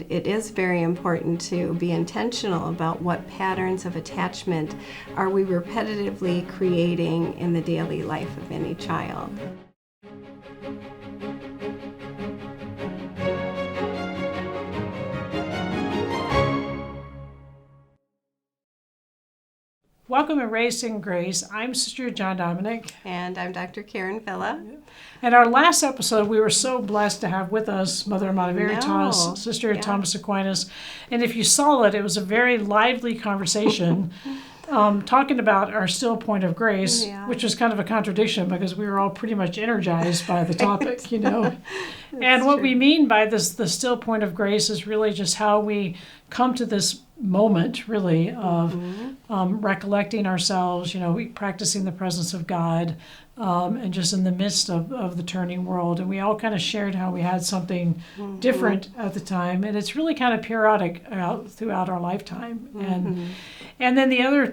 And it is very important to be intentional about what patterns of attachment are we repetitively creating in the daily life of any child. Welcome to Raised in Grace. I'm Sister John Dominic. And I'm Dr. Karen Villa. And our last episode, we were so blessed to have with us Mother Amata Veritas, Sister Thomas Aquinas. And if you saw it, it was a very lively conversation talking about our still point of grace, which was kind of a contradiction because we were all pretty much energized by the topic, you know. And what we mean by this, the still point of grace, is really just how we come to this moment, really, of recollecting ourselves, you know, practicing the presence of God, and just in the midst of the turning world. And we all kind of shared how we had something different at the time. And it's really kind of periodic throughout our lifetime. And then the other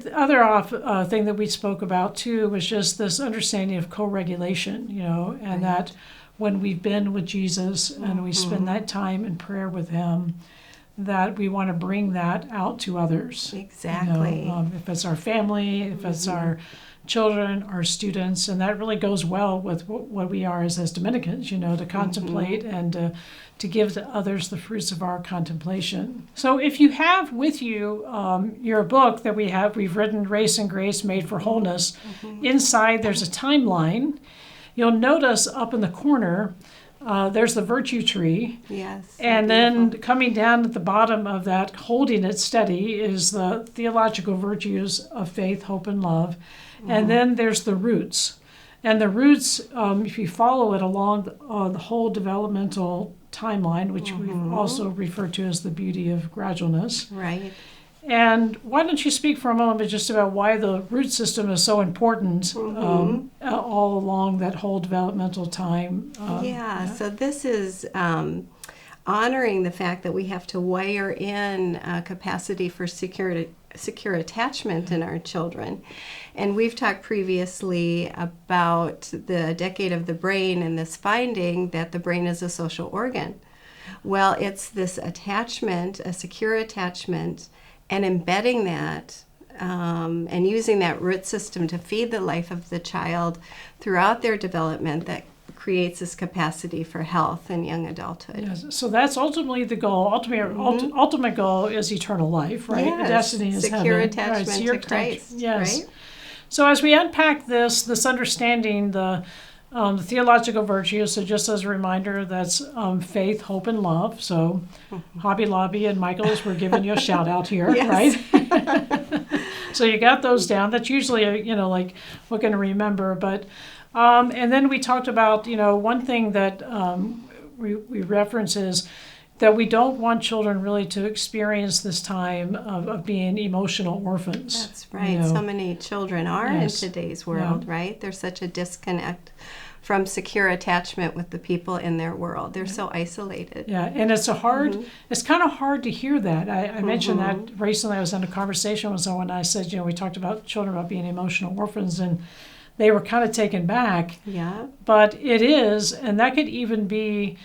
thing that we spoke about, too, was just this understanding of co-regulation, you know, and that when we've been with Jesus and we spend that time in prayer with him, that we want to bring that out to others. Exactly. You know, if it's our family, if it's our children, our students, and that really goes well with what we are as Dominicans, you know, to contemplate and to give to others the fruits of our contemplation. So if you have with you your book that we've written, Raised in Grace, Made for Wholeness, inside there's a timeline. You'll notice up in the corner, there's the virtue tree. Yes. And then coming down at the bottom of that, holding it steady, is the theological virtues of faith, hope, and love. And then there's the roots. And the roots, if you follow it along the whole developmental timeline, which we've also referred to as the beauty of gradualness. Right. And why don't you speak for a moment just about why the root system is so important all along that whole developmental time? So this is honoring the fact that we have to wire in capacity for secure attachment in our children. And we've talked previously about the decade of the brain and this finding that the brain is a social organ. Well, it's this attachment, a secure attachment, and embedding that and using that root system to feed the life of the child throughout their development that creates this capacity for health in young adulthood. Yes. So that's ultimately the goal. Ultimate goal is eternal life, right? Yes. Destiny is secure heaven. attachment to Christ. Yes. Right? So as we unpack this understanding, the theological virtues, so just as a reminder, that's faith, hope, and love. So Hobby Lobby and Michael's, we're giving you a shout out here, right? So you got those down. That's usually, you know, like we're going to remember. But and then we talked about, you know, one thing that we reference is that we don't want children really to experience this time of being emotional orphans. That's right. You know? So many children are in today's world, right? There's such a disconnect from secure attachment with the people in their world. They're so isolated. Yeah, and it's it's kind of hard to hear that. I mentioned that recently. I was in a conversation with someone, and I said, you know, we talked about children about being emotional orphans, and they were kind of taken back. Yeah. But it is, and that could even be,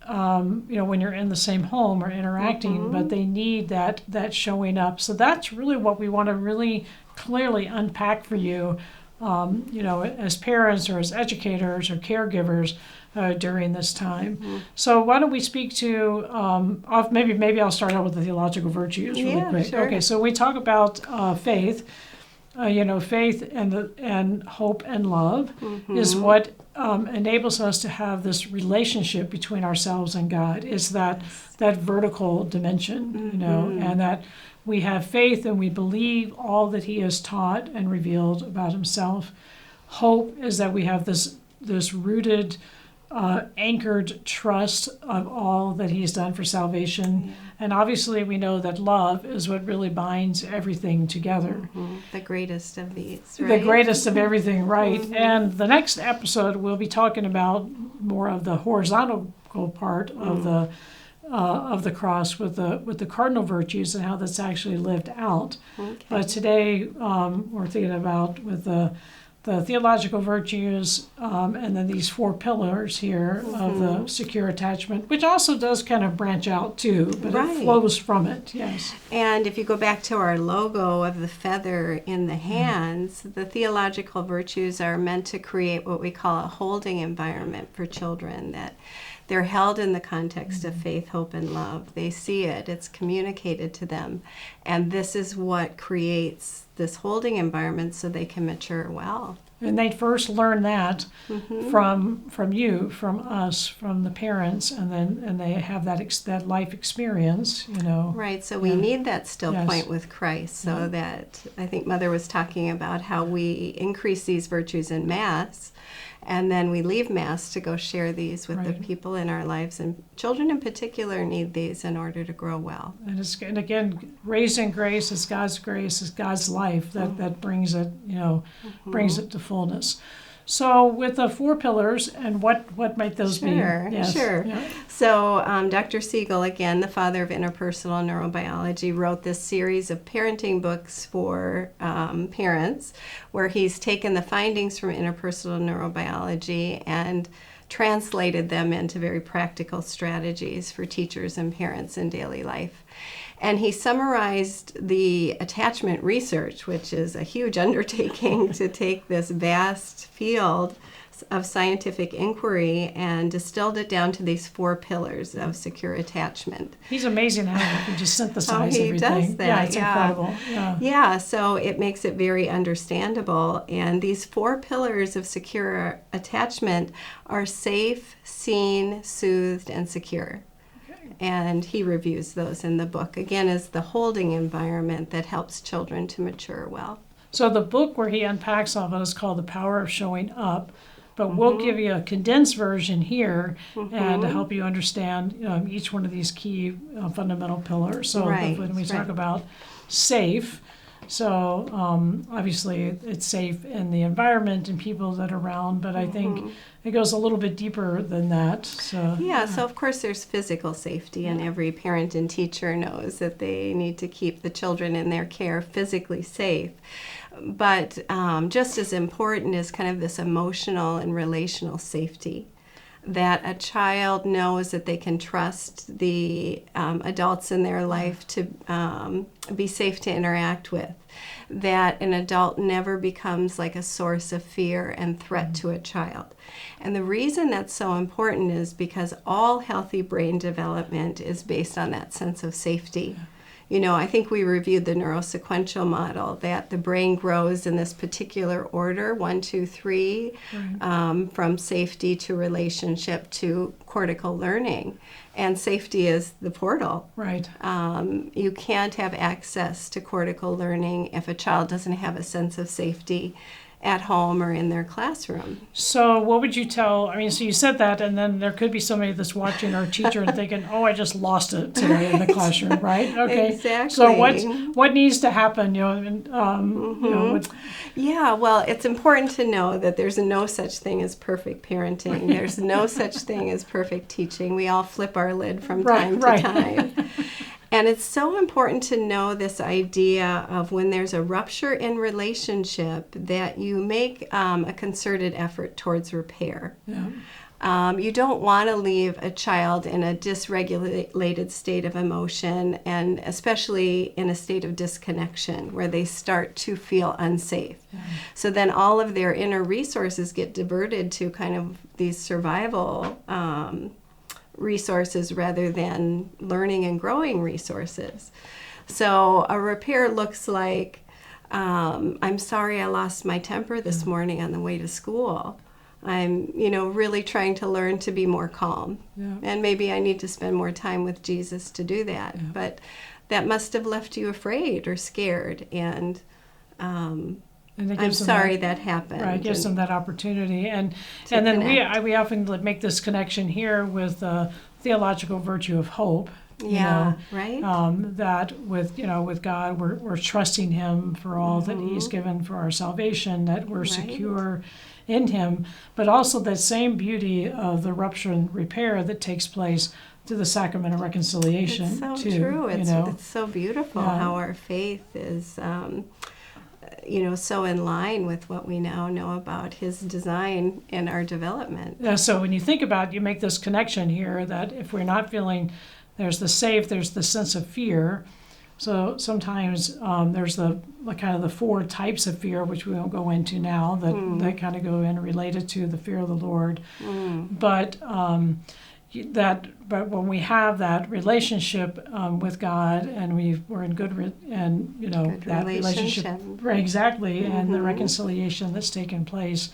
you know, when you're in the same home or interacting, but they need that showing up. So that's really what we want to really clearly unpack for you, you know, as parents or as educators or caregivers during this time. So why don't we speak to, maybe I'll start out with the theological virtues really quick. Sure. Okay, so we talk about faith. You know, faith and hope and love is what enables us to have this relationship between ourselves and God. Is that vertical dimension, you know, and that we have faith and we believe all that he has taught and revealed about himself. Hope is that we have this rooted, anchored trust of all that he's done for salvation. Yeah. And obviously we know that love is what really binds everything together. The greatest of these, right? The greatest of everything, right. And the next episode we'll be talking about more of the horizontal part of the cross with the cardinal virtues and how that's actually lived out. Okay. But today we're thinking about with the the theological virtues, and then these 4 pillars here of the secure attachment, which also does kind of branch out too, but it flows from it, yes. And if you go back to our logo of the feather in the hands, the theological virtues are meant to create what we call a holding environment for children, that they're held in the context of faith, hope, and love. They see it. It's communicated to them. And this is what creates this holding environment so they can mature well. And they first learn that from you, from us, from the parents, and they have that life experience, you know. Right, so we need that still point with Christ, so that I think Mother was talking about how we increase these virtues in Mass, and then we leave Mass to go share these with the people in our lives, and children in particular need these in order to grow well. And again, raised in grace is God's life that brings it, you know, brings it to fullness. So with the 4 pillars, and what might those be? Sure. Yeah. So Dr. Siegel, again, the father of interpersonal neurobiology, wrote this series of parenting books for parents, where he's taken the findings from interpersonal neurobiology and translated them into very practical strategies for teachers and parents in daily life. And he summarized the attachment research, which is a huge undertaking to take this vast field of scientific inquiry, and distilled it down to these 4 pillars of secure attachment. He's amazing how he can just synthesize everything. Does that. Yeah, it's incredible. Yeah, so it makes it very understandable. And these 4 pillars of secure attachment are safe, seen, soothed, and secure. And he reviews those in the book, again, as the holding environment that helps children to mature well. So the book where he unpacks all of it is called The Power of Showing Up, but we'll give you a condensed version here and to help you understand each one of these key fundamental pillars. So when we talk about safe, so obviously it's safe in the environment and people that are around, but I think it goes a little bit deeper than that. So so of course there's physical safety, and every parent and teacher knows that they need to keep the children in their care physically safe. But just as important is kind of this emotional and relational safety, that a child knows that they can trust the adults in their life to be safe to interact with, that an adult never becomes like a source of fear and threat to a child. And the reason that's so important is because all healthy brain development is based on that sense of safety. You know, I think we reviewed the neurosequential model, that the brain grows in this particular order, 1, 2, 3, from safety to relationship to cortical learning. And safety is the portal. Right. You can't have access to cortical learning if a child doesn't have a sense of safety at home or in their classroom. So what would you tell, I mean, so you said that, and then there could be somebody that's watching our teacher and thinking, oh, I just lost it today in the classroom, right? Okay. Exactly. So what needs to happen, you know, and, you know, Yeah, well, it's important to know that there's no such thing as perfect parenting. There's no such thing as perfect teaching. We all flip our lid from time to time. And it's so important to know this idea of when there's a rupture in relationship that you make a concerted effort towards repair. You don't want to leave a child in a dysregulated state of emotion, and especially in a state of disconnection where they start to feel unsafe. So then all of their inner resources get diverted to kind of these survival resources rather than learning and growing resources. So a repair looks like, I'm sorry I lost my temper this morning on the way to school. I'm, really trying to learn to be more calm. And maybe I need to spend more time with Jesus to do that. But that must have left you afraid or scared. And I'm sorry that happened. Right, gives them that opportunity. And then we often make this connection here with the theological virtue of hope. That with God, we're trusting Him for all that He's given for our salvation, that we're secure in Him, but also that same beauty of the rupture and repair that takes place through the sacrament of reconciliation. It's so true. It's so beautiful how our faith is so in line with what we now know about his design in our development. Yeah, so when you think about it, you make this connection here that if we're not feeling, there's the safe, there's the sense of fear. So sometimes there's the kind of the 4 types of fear, which we won't go into now, that kind of go in related to the fear of the Lord. But but when we have that relationship with God, and we're in good Good that relationship, right, exactly, and the reconciliation that's taken place,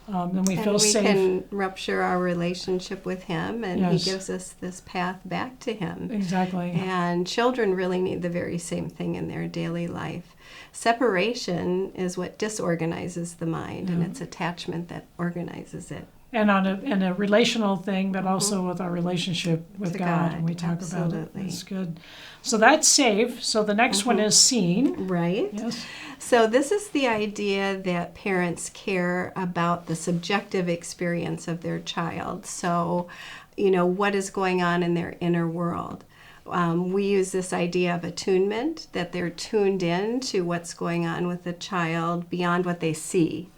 then we feel safe. And we can rupture our relationship with him, and he gives us this path back to him. Exactly. And children really need the very same thing in their daily life. Separation is what disorganizes the mind, and it's attachment that organizes it. And in a relational thing, but also with our relationship with God, and we talk about it. That's good. So that's safe. So the next one is seen. Right. Yes. So this is the idea that parents care about the subjective experience of their child. So, what is going on in their inner world. We use this idea of attunement, that they're tuned in to what's going on with the child beyond what they see.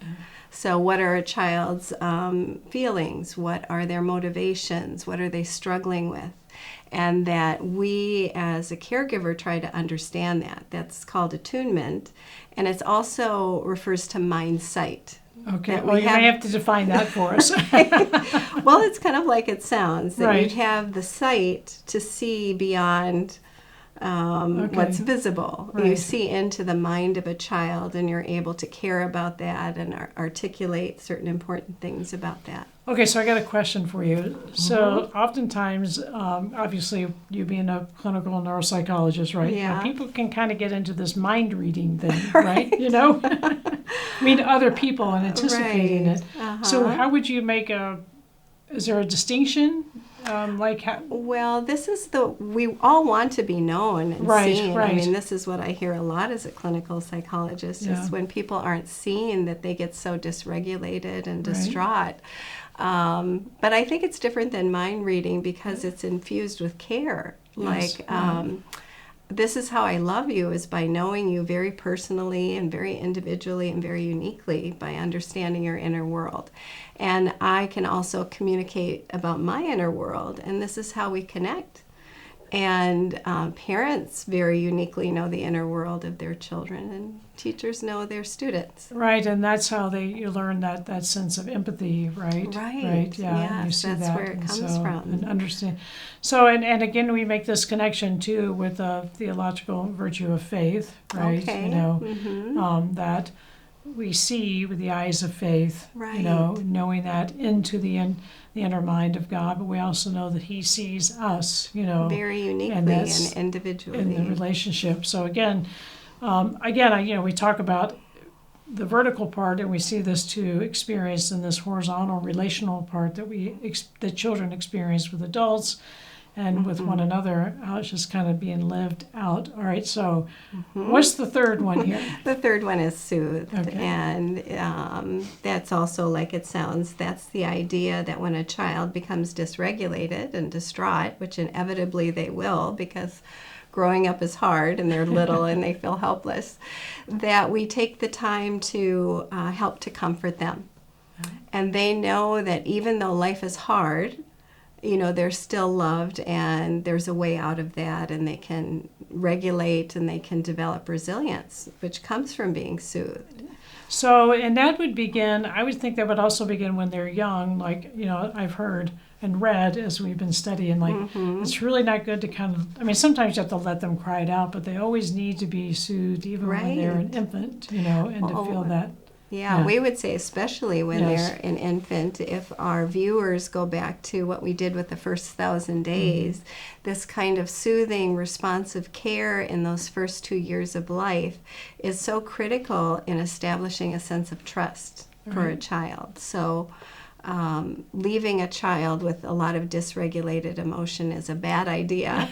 So what are a child's feelings? What are their motivations? What are they struggling with? And that we as a caregiver try to understand that. That's called attunement. And it also refers to mind sight. Okay, well, you may have to define that for us. Well, it's kind of like it sounds, that right. you have the sight to see beyond what's visible. Right. You see into the mind of a child, and you're able to care about that and articulate certain important things about that. Okay, so I got a question for you. So oftentimes, obviously, you being a clinical neuropsychologist, right? Yeah. People can kind of get into this mind reading thing, right? I mean, other people and anticipating it. So how would you make is there a distinction? Well, this is we all want to be known and seen. Right. I mean, this is what I hear a lot as a clinical psychologist, is when people aren't seen, that they get so dysregulated and distraught. But I think it's different than mind reading because it's infused with care. Yes. This is how I love you, is by knowing you very personally and very individually and very uniquely, by understanding your inner world. And I can also communicate about my inner world, and this is how we connect. And parents very uniquely know the inner world of their children, and teachers know their students. Right, and that's how you learn that sense of empathy, right? Right. Yeah, Yes, and you see that's that, where it comes from. And understand. So, and again, we make this connection too with the theological virtue of faith, right? Okay. That we see with the eyes of faith, Right. knowing that into the inner mind of God, but we also know that He sees us, Very uniquely and individually. in the relationship. So again, we talk about the vertical part, and we see this too experienced in this horizontal relational part that children experience with adults and with one another, how it's just kind of being lived out. All right, so what's the third one here? The third one is soothed, Okay. and that's also like it sounds. That's the idea that when a child becomes dysregulated and distraught, which inevitably they will, because growing up is hard and they're little and they feel helpless, that we take the time to help to comfort them. And they know that even though life is hard, they're still loved, and there's a way out of that, and they can regulate and they can develop resilience, which comes from being soothed. So, and that would begin, I would think that would also begin when they're young. Like, I've heard and read as we've been studying, it's really not good to sometimes you have to let them cry it out, but they always need to be soothed even when they're an infant, and to feel that. Yeah, we would say especially when they're an infant, if our viewers go back to what we did with the first 1,000 days, this kind of soothing, responsive care in those first 2 years of life is so critical in establishing a sense of trust for a child. So leaving a child with a lot of dysregulated emotion is a bad idea.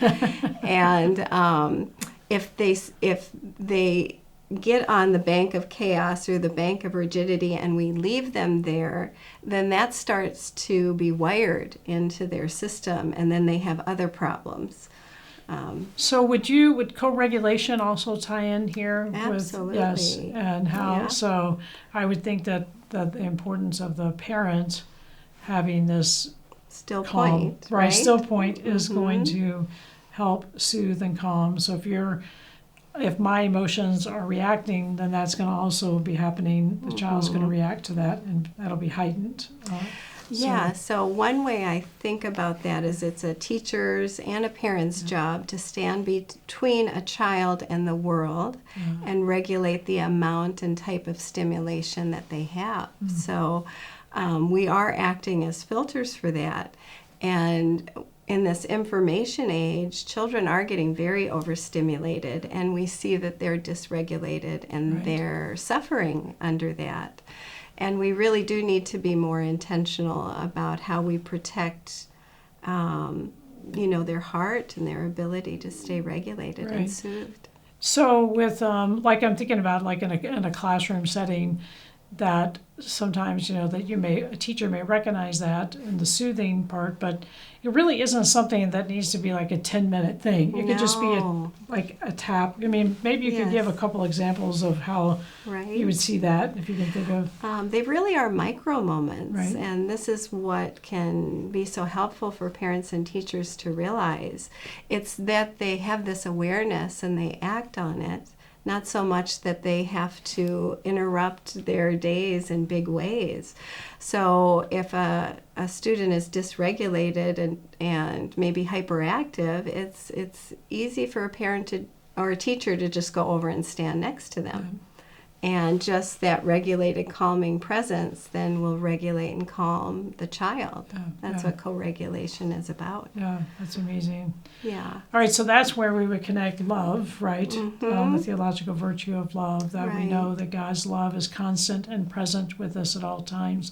And if they get on the bank of chaos or the bank of rigidity and we leave them there, then that starts to be wired into their system, and then they have other problems. So would co-regulation also tie in here? Absolutely. Yes, and how? Yeah. So I would think that the importance of the parent having this Still calm, point, right? Still point is going to help soothe and calm. So if my emotions are reacting, then that's going to also be happening. The child's going to react to that, and that'll be heightened. Yeah, so one way I think about that is it's a teacher's and a parent's job to stand between a child and the world and regulate the amount and type of stimulation that they have. So we are acting as filters for that. And in this information age, children are getting very overstimulated, and we see that they're dysregulated and they're suffering under that. And we really do need to be more intentional about how we protect, their heart and their ability to stay regulated and soothed. So with, like I'm thinking about like in a classroom setting, that sometimes, that a teacher may recognize that in the soothing part, but it really isn't something that needs to be like a 10-minute thing. It could just be a tap. I mean, maybe you could give a couple examples of how you would see that, if you can think of. They really are micro moments, Right. and this is what can be so helpful for parents and teachers to realize. It's that they have this awareness and they act on it. Not so much that they have to interrupt their days in big ways. So if a student is dysregulated and maybe hyperactive, it's easy for a parent or a teacher to just go over and stand next to them. And just that regulated, calming presence then will regulate and calm the child. That's what co-regulation is about. Yeah, that's amazing. Yeah. All right, so that's where we would connect love, right? The theological virtue of love, that we know that God's love is constant and present with us at all times.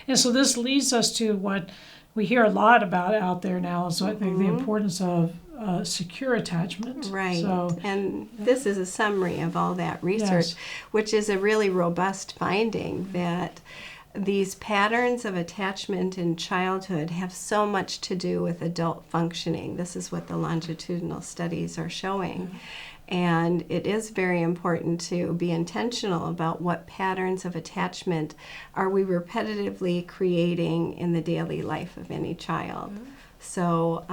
And so this leads us to what we hear a lot about out there now, so I think the importance of secure attachment. Right. So, and this is a summary of all that research, which is a really robust finding that these patterns of attachment in childhood have so much to do with adult functioning. This is what the longitudinal studies are showing. And it is very important to be intentional about what patterns of attachment are we repetitively creating in the daily life of any child. So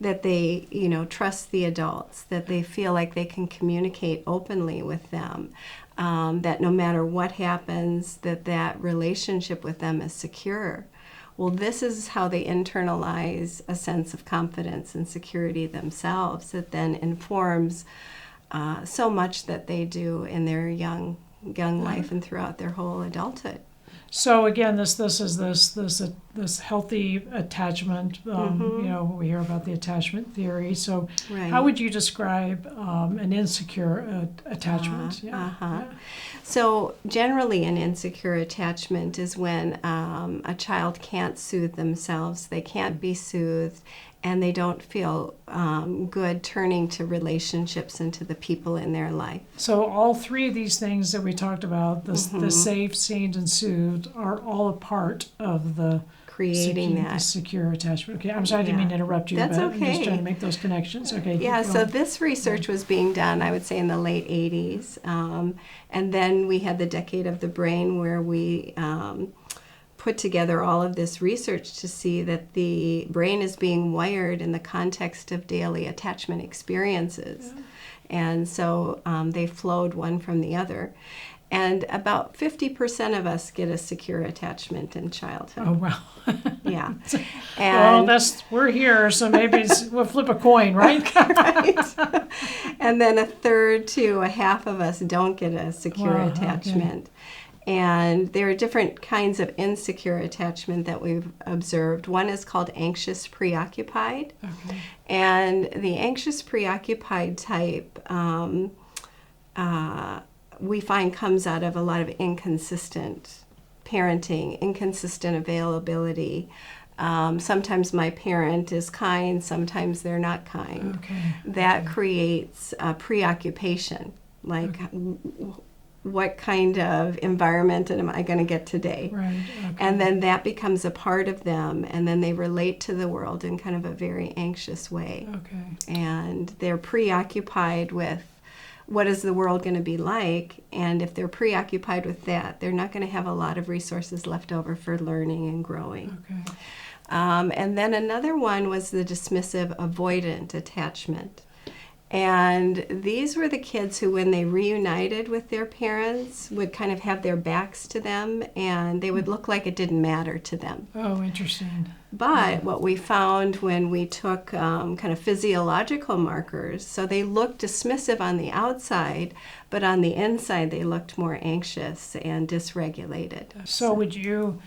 that they, trust the adults, that they feel like they can communicate openly with them, that no matter what happens, that relationship with them is secure. Well, this is how they internalize a sense of confidence and security themselves that then informs so much that they do in their young life and throughout their whole adulthood. So again, this is this healthy attachment. We hear about the attachment theory. So how would you describe an insecure attachment? So generally, an insecure attachment is when a child can't soothe themselves. They can't be soothed, and they don't feel good turning to relationships and to the people in their life. So all three of these things that we talked about, the safe, seen, and soothed, are all a part of the creating the secure attachment. Okay, I'm sorry, I didn't mean to interrupt you. That's but okay. I'm just trying to make those connections. Okay. Yeah, so this research was being done, I would say, in the late 80s. And then we had the Decade of the Brain, where we put together all of this research to see that the brain is being wired in the context of daily attachment experiences. And so they flowed one from the other. And about 50% of us get a secure attachment in childhood. Oh, wow. Yeah. And we're here, so maybe we'll flip a coin, right? Right. And then a third to a half of us don't get a secure attachment. Okay. And there are different kinds of insecure attachment that we've observed. One is called anxious preoccupied. Okay. And the anxious preoccupied type we find comes out of a lot of inconsistent parenting, inconsistent availability. Sometimes my parent is kind, sometimes they're not kind. Okay. That creates preoccupation, like what kind of environment am I going to get today? Right. Okay. And then that becomes a part of them, and then they relate to the world in kind of a very anxious way. Okay. And they're preoccupied with what is the world going to be like, and if they're preoccupied with that, they're not going to have a lot of resources left over for learning and growing. Okay. And then another one was the dismissive avoidant attachment. And these were the kids who, when they reunited with their parents, would kind of have their backs to them, and they would look like it didn't matter to them. Oh, interesting. But what we found when we took kind of physiological markers, so they looked dismissive on the outside, but on the inside they looked more anxious and dysregulated. So would you,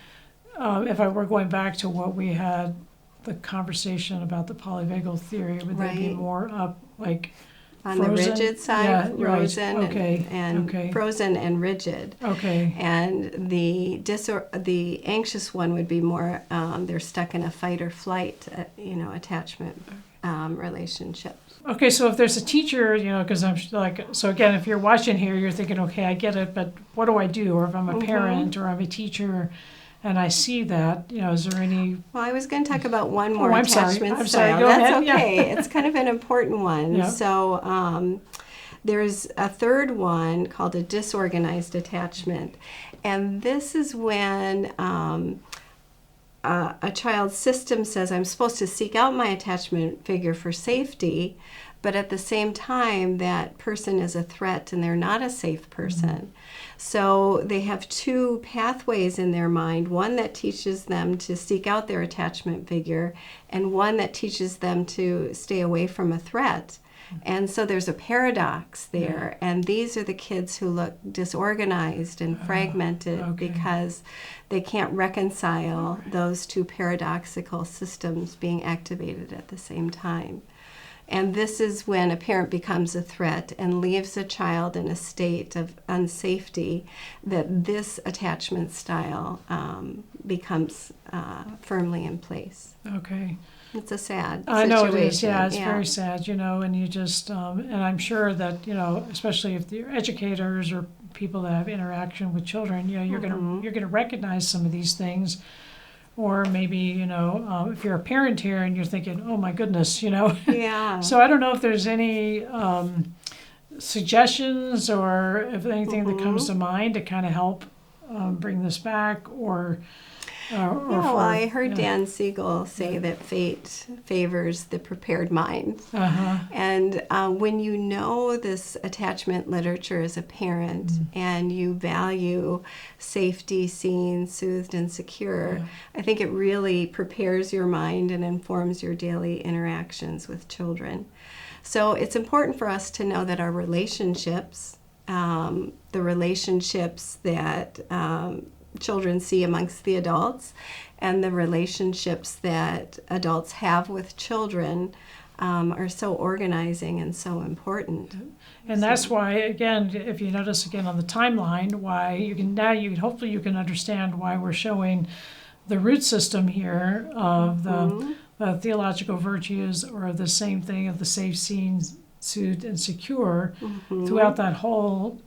if I were going back to what we had, the conversation about the polyvagal theory, would they be Right. more up like On frozen? the rigid side, Yeah, right. frozen Okay. and Okay. frozen and rigid. Okay. And the anxious one would be more they're stuck in a fight or flight, attachment relationship. Okay, so if there's a teacher, because I'm like, so again, if you're watching here, you're thinking, okay, I get it, but what do I do? Or if I'm a parent or I'm a teacher and I see that, is there any... Well, I was going to talk about one more I'm sorry. attachment I'm style. sorry. Go That's ahead. okay. Yeah. It's kind of an important one. Yeah. So there's a third one called a disorganized attachment. And this is when a child's system says, I'm supposed to seek out my attachment figure for safety, but at the same time, that person is a threat and they're not a safe person. Mm-hmm. So they have two pathways in their mind, one that teaches them to seek out their attachment figure and one that teaches them to stay away from a threat. And so there's a paradox there, and these are the kids who look disorganized and fragmented because they can't reconcile those two paradoxical systems being activated at the same time. And this is when a parent becomes a threat and leaves a child in a state of unsafety, that this attachment style becomes firmly in place. Okay. It's a sad situation. I know it is. Yeah, it's very sad, and you just, and I'm sure that, especially if you're educators or people that have interaction with children, you're gonna recognize some of these things. Or maybe, if you're a parent here and you're thinking, oh my goodness, Yeah. So I don't know if there's any suggestions or if anything that comes to mind to kind of help bring this back or well, I heard Dan Siegel say that fate favors the prepared mind. And when you know this attachment literature as a parent and you value safety, seen, soothed, and secure, I think it really prepares your mind and informs your daily interactions with children. So it's important for us to know that our relationships, the relationships that children see amongst the adults and the relationships that adults have with children are so organizing and so important. And that's why, again, if you notice again on the timeline, why hopefully you can understand why we're showing the root system here of the theological virtues, or the same thing of the safe, seen, soothed, and secure throughout that whole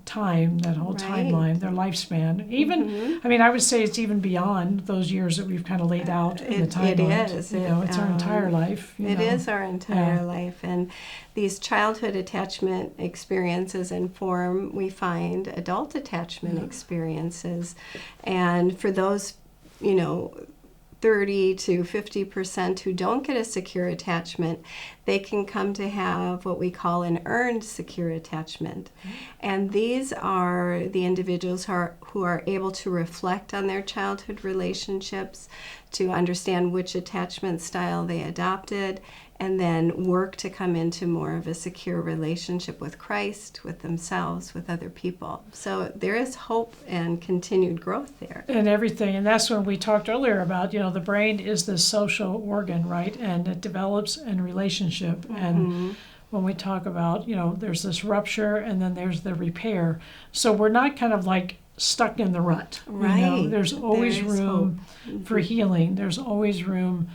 time, that whole timeline, their lifespan. Even, I would say it's even beyond those years that we've kind of laid out in the timeline. It is. It's our entire life. It is our entire life. And these childhood attachment experiences inform, we find, adult attachment experiences. And for those, 30 to 50% who don't get a secure attachment, they can come to have what we call an earned secure attachment. And these are the individuals who are able to reflect on their childhood relationships, to understand which attachment style they adopted, and then work to come into more of a secure relationship with Christ, with themselves, with other people. So there is hope and continued growth there. And everything, and that's when we talked earlier about, the brain is the social organ, right? And it develops in relationship. And when we talk about, there's this rupture and then there's the repair. So we're not kind of like stuck in the rut. Right. There's always room for healing. There's always room,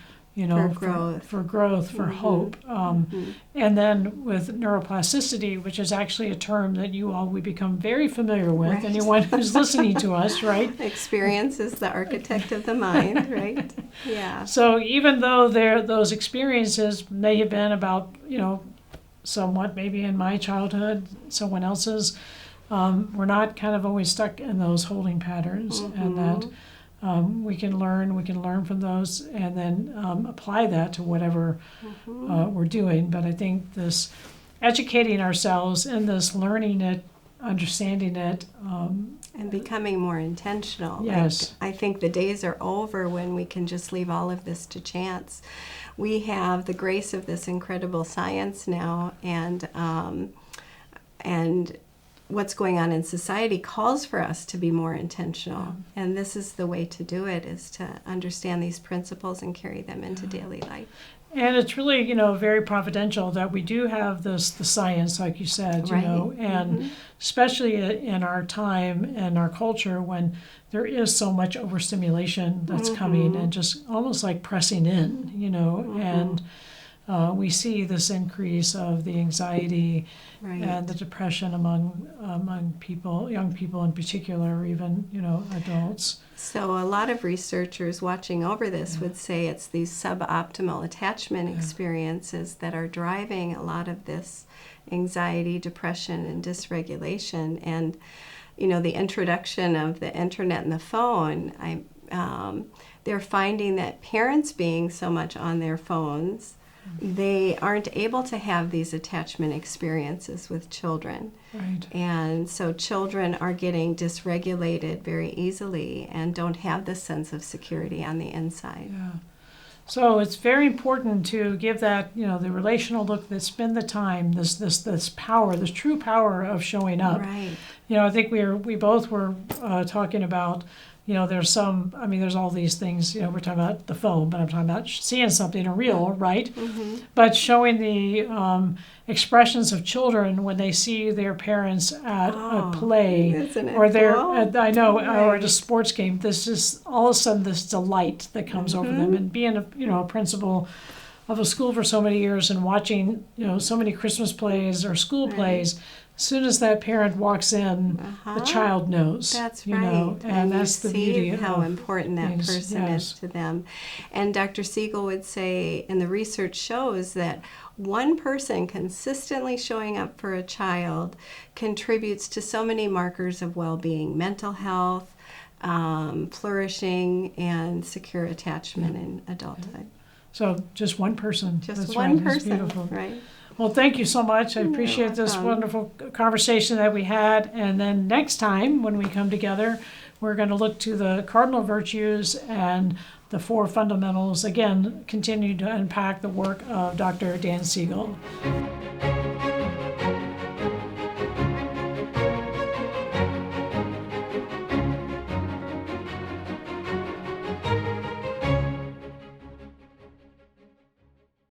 For growth, for hope. And then with neuroplasticity, which is actually a term that we become very familiar with, right. Anyone who's listening to us, right? Experience is the architect of the mind, right? Yeah. So even though those experiences may have been about, somewhat maybe in my childhood, someone else's, we're not kind of always stuck in those holding patterns, and that we can learn from those, and then apply that to whatever we're doing. But I think this educating ourselves in this, learning it, understanding it, and becoming more intentional. Yes. I think the days are over when we can just leave all of this to chance. We have the grace of this incredible science now, and what's going on in society calls for us to be more intentional. And this is the way to do it, is to understand these principles and carry them into daily life. And it's really, very providential that we do have the science, like you said, Right. And especially in our time and our culture, when there is so much overstimulation that's coming and just almost like pressing in, and we see this increase of the anxiety Right. and the depression among people, young people in particular, or even, adults. So a lot of researchers watching over this would say it's these suboptimal attachment experiences that are driving a lot of this anxiety, depression, and dysregulation. And, the introduction of the internet and the phone, they're finding that parents being so much on their phones, they aren't able to have these attachment experiences with children. Right. And so children are getting dysregulated very easily and don't have this sense of security on the inside. Yeah. So it's very important to give that, the relational look, that spend the time, this power, this true power of showing up. Right. I think we both were talking about, there's all these things, we're talking about the phone, but I'm talking about seeing something real, right? But showing the expressions of children when they see their parents at a play, isn't it or they're cool? or at a sports game. This is all of a sudden this delight that comes over them, and being a principal of a school for so many years and watching so many Christmas plays or school plays. As soon as that parent walks in, the child knows. That's right. And that's the beauty of how important that things. person is to them. And Dr. Siegel would say, and the research shows, that one person consistently showing up for a child contributes to so many markers of well-being, mental health, flourishing, and secure attachment in adulthood. So just one person. Just That's one right. That's person, beautiful. right? Well, thank you so much. I appreciate this wonderful conversation that we had. And then next time when we come together, we're going to look to the cardinal virtues and the 4 fundamentals. Again, continue to unpack the work of Dr. Dan Siegel.